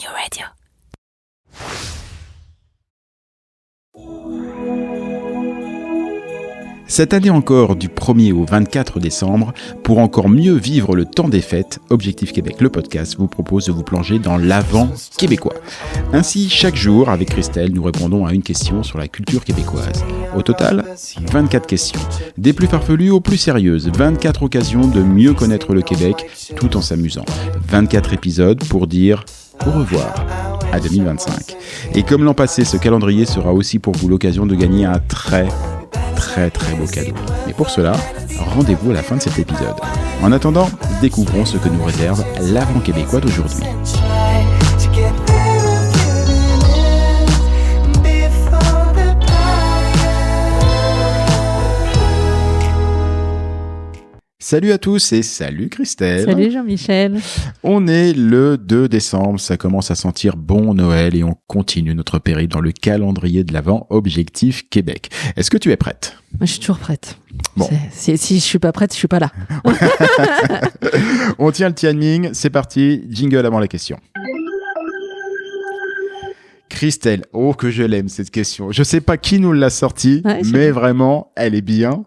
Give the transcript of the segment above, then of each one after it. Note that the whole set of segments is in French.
New Radio. Cette année encore, du 1er au 24 décembre, pour encore mieux vivre le temps des fêtes, Objectif Québec, le podcast, vous propose de vous plonger dans l'avant québécois. Ainsi, chaque jour, avec Christelle, nous répondons à une question sur la culture québécoise. Au total, 24 questions. Des plus farfelues aux plus sérieuses. 24 occasions de mieux connaître le Québec, tout en s'amusant. 24 épisodes pour dire au revoir à 2025. Et comme l'an passé, ce calendrier sera aussi pour vous l'occasion de gagner un très beau cadeau. Mais pour cela, rendez-vous à la fin de cet épisode. En attendant, découvrons ce que nous réserve l'avant québécois d'aujourd'hui. Salut à tous et salut Christelle. Salut Jean-Michel. On est le 2 décembre, ça commence à sentir bon Noël et on continue notre périple dans le calendrier de l'Avent Objectif Québec. Est-ce que tu es prête ? Je suis toujours prête. Bon. Si je suis pas prête, je suis pas là. On tient le timing, c'est parti, jingle avant la question. Christelle, oh que je l'aime cette question. Je sais pas qui nous l'a sortie, mais vraiment, elle est bien.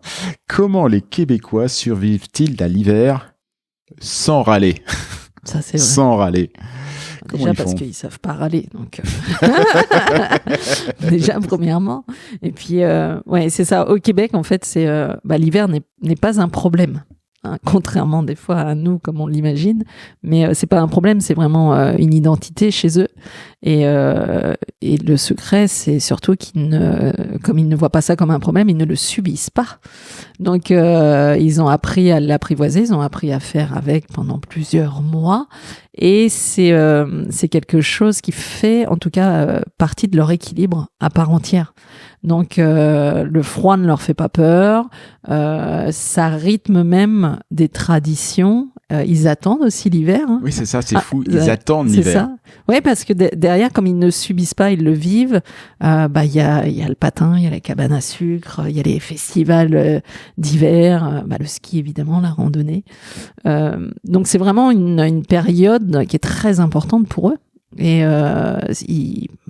Comment les Québécois survivent-ils à l'hiver sans râler ? Ça c'est vrai. Sans râler. Déjà parce qu'ils savent pas râler, donc déjà premièrement. Et puis ouais, c'est ça. Au Québec, en fait, c'est l'hiver n'est pas un problème. Contrairement des fois à nous comme on l'imagine, mais c'est pas un problème, c'est vraiment une identité chez eux et le secret c'est surtout comme ils ne voient pas ça comme un problème, ils ne le subissent pas, donc ils ont appris à l'apprivoiser, ils ont appris à faire avec pendant plusieurs mois et c'est quelque chose qui fait en tout cas partie de leur équilibre à part entière. Donc le froid ne leur fait pas peur, ça rythme même des traditions. Ils attendent aussi l'hiver. Hein. Oui, c'est ça, c'est fou. Ils attendent l'hiver. C'est ça. Oui, parce que derrière, comme ils ne subissent pas, ils le vivent. Y a le patin, il y a la cabane à sucre, il y a les festivals d'hiver, le ski évidemment, la randonnée. Donc c'est vraiment une période qui est très importante pour eux. Et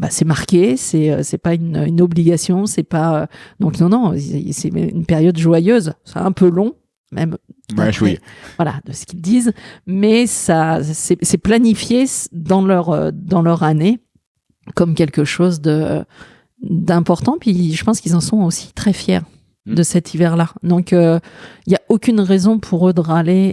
c'est marqué, c'est pas une obligation, c'est pas donc non, c'est une période joyeuse, c'est un peu long même. Oui. Voilà, de ce qu'ils disent, mais ça c'est planifié dans leur année comme quelque chose d'important, puis je pense qu'ils en sont aussi très fiers de cet hiver-là. Donc, il y a aucune raison pour eux de râler,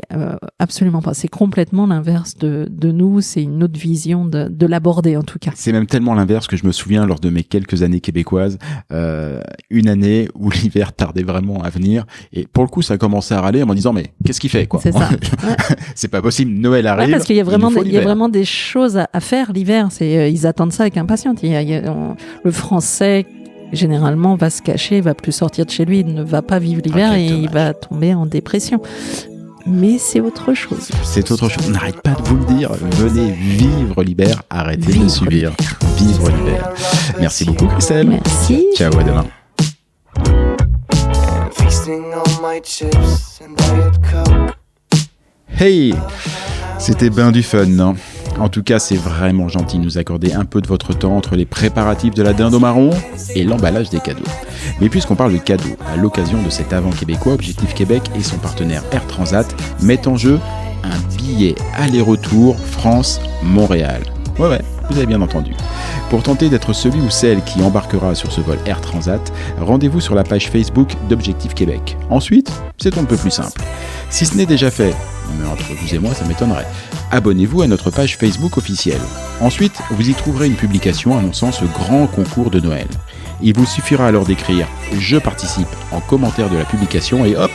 absolument pas. C'est complètement l'inverse de nous, c'est une autre vision de l'aborder en tout cas. C'est même tellement l'inverse que je me souviens lors de mes quelques années québécoises, une année où l'hiver tardait vraiment à venir et pour le coup ça a commencé à râler en me disant mais qu'est-ce qu'il fait quoi ? C'est ça. Ouais. C'est pas possible, Noël arrive. Ouais, parce qu'il y a vraiment des choses à faire l'hiver, ils attendent ça avec impatience. Le Français généralement va se cacher, va plus sortir de chez lui, il ne va pas vivre l'hiver et il va tomber en dépression. Mais c'est autre chose. C'est autre chose. On n'arrête pas de vous le dire. Venez vivre l'hiver, arrêtez de subir. Vivre l'hiver. Merci beaucoup Christelle. Merci. Ciao, à demain. Hey, c'était ben du fun, non ? En tout cas, c'est vraiment gentil de nous accorder un peu de votre temps entre les préparatifs de la dinde au marron et l'emballage des cadeaux. Mais puisqu'on parle de cadeaux, à l'occasion de cet avant québécois, Objectif Québec et son partenaire Air Transat mettent en jeu un billet aller-retour France-Montréal. Ouais, vous avez bien entendu. Pour tenter d'être celui ou celle qui embarquera sur ce vol Air Transat, rendez-vous sur la page Facebook d'Objectif Québec. Ensuite, c'est un peu plus simple. Si ce n'est déjà fait, mais entre vous et moi, ça m'étonnerait, abonnez-vous à notre page Facebook officielle. Ensuite, vous y trouverez une publication annonçant ce grand concours de Noël. Il vous suffira alors d'écrire « Je participe » en commentaire de la publication et hop,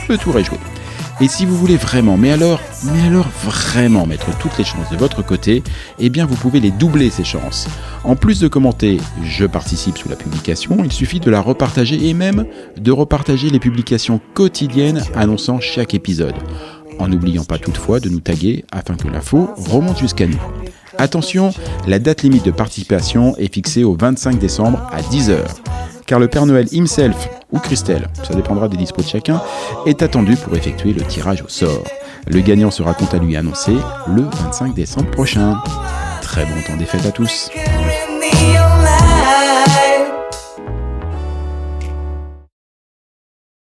le tour est joué. Et si vous voulez vraiment, mais alors vraiment mettre toutes les chances de votre côté, eh bien vous pouvez les doubler ces chances. En plus de commenter « Je participe » sous la publication, il suffit de la repartager et même de repartager les publications quotidiennes annonçant chaque épisode. En n'oubliant pas toutefois de nous taguer afin que l'info remonte jusqu'à nous. Attention, la date limite de participation est fixée au 25 décembre à 10h. Car le Père Noël himself, ou Christelle, ça dépendra des dispos de chacun, est attendu pour effectuer le tirage au sort. Le gagnant sera quant à lui annoncé le 25 décembre prochain. très bon temps des fêtes à tous. in the light.